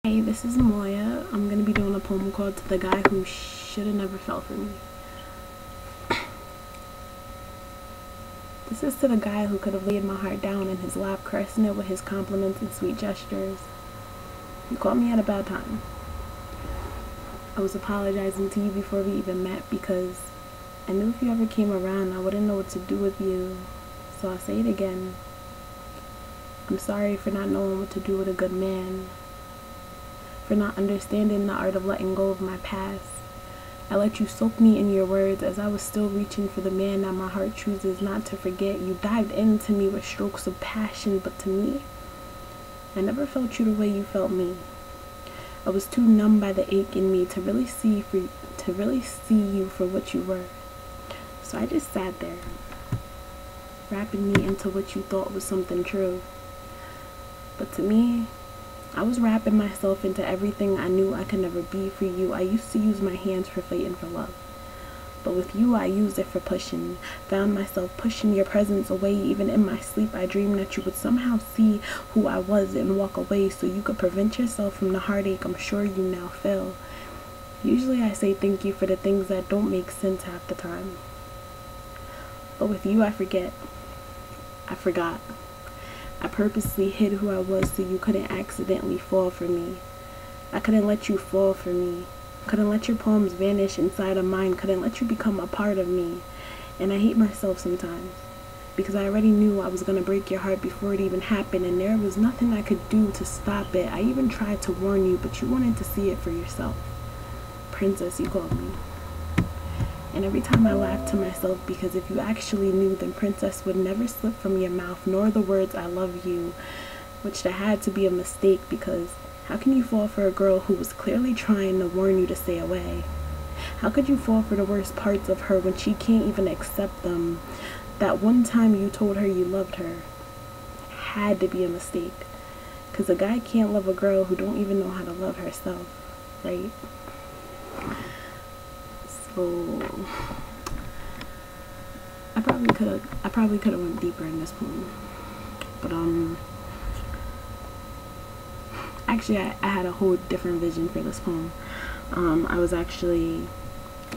Hey, this is Moya. I'm gonna be doing a poem called To the Guy Who Shoulda Never Fell for Me. This is to the guy who could have laid my heart down in his lap, caressing it with his compliments and sweet gestures. He caught me at a bad time. I was apologizing to you before we even met because I knew if you ever came around, I wouldn't know what to do with you. So I'll say it again. I'm sorry for not knowing what to do with a good man, for not understanding the art of letting go of my past. I let you soak me in your words as I was still reaching for the man that my heart chooses not to forget. You dived into me with strokes of passion, but to me, I never felt you the way you felt me. I was too numb by the ache in me to really see you for what you were. So I just sat there, wrapping me into what you thought was something true. But to me, I was wrapping myself into everything I knew I could never be for you. I used to use my hands for fighting for love. But with you, I used it for pushing. Found myself pushing your presence away. Even in my sleep, I dreamed that you would somehow see who I was and walk away so you could prevent yourself from the heartache I'm sure you now feel. Usually I say thank you for the things that don't make sense half the time. But with you, I forget. I forgot. I purposely hid who I was so you couldn't accidentally fall for me. I couldn't let you fall for me. Couldn't let your poems vanish inside of mine. Couldn't let you become a part of me. And I hate myself sometimes because I already knew I was going to break your heart before it even happened, and there was nothing I could do to stop it. I even tried to warn you, but you wanted to see it for yourself. Princess, you called me. And every time I laughed to myself, because if you actually knew, then princess would never slip from your mouth, nor the words I love you, which there had to be a mistake, because how can you fall for a girl who was clearly trying to warn you to stay away? How could you fall for the worst parts of her when she can't even accept them? That one time you told her you loved her had to be a mistake, because a guy can't love a girl who don't even know how to love herself, right? So I probably could have went deeper in this poem, but actually I had a whole different vision for this poem. I was actually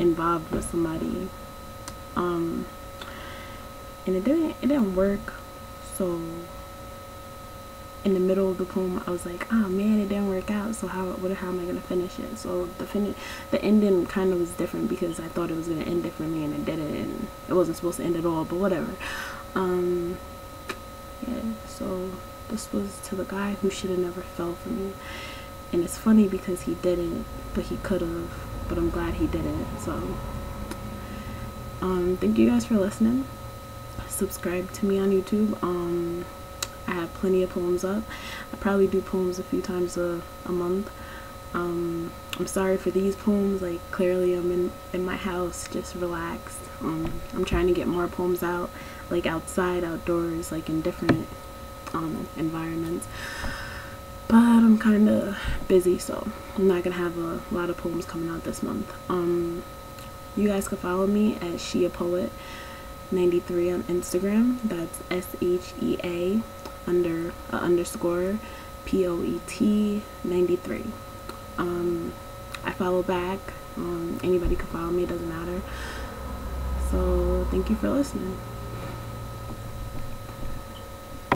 involved with somebody, and it didn't work. So in the middle of the poem, I was like, oh man, it didn't work out, so how am I gonna finish it? So the ending kind of was different because I thought it was gonna end differently, and it didn't, and it wasn't supposed to end at all, but whatever. Yeah, so this was to the guy who should have never fell for me. And it's funny because he didn't, but he could have, but I'm glad he didn't. So thank you guys for listening. Subscribe to me on YouTube. I have plenty of poems up. I probably do poems a few times a month. I'm sorry for these poems. Like, clearly I'm in my house just relaxed. I'm trying to get more poems out, like outside, outdoors, like in different environments, but I'm kind of busy, so I'm not gonna have a lot of poems coming out this month. You guys can follow me at SheaPoet 93 on Instagram. That's SHEA _POET 93. I follow back. Anybody can follow me, it doesn't matter. So thank you for listening.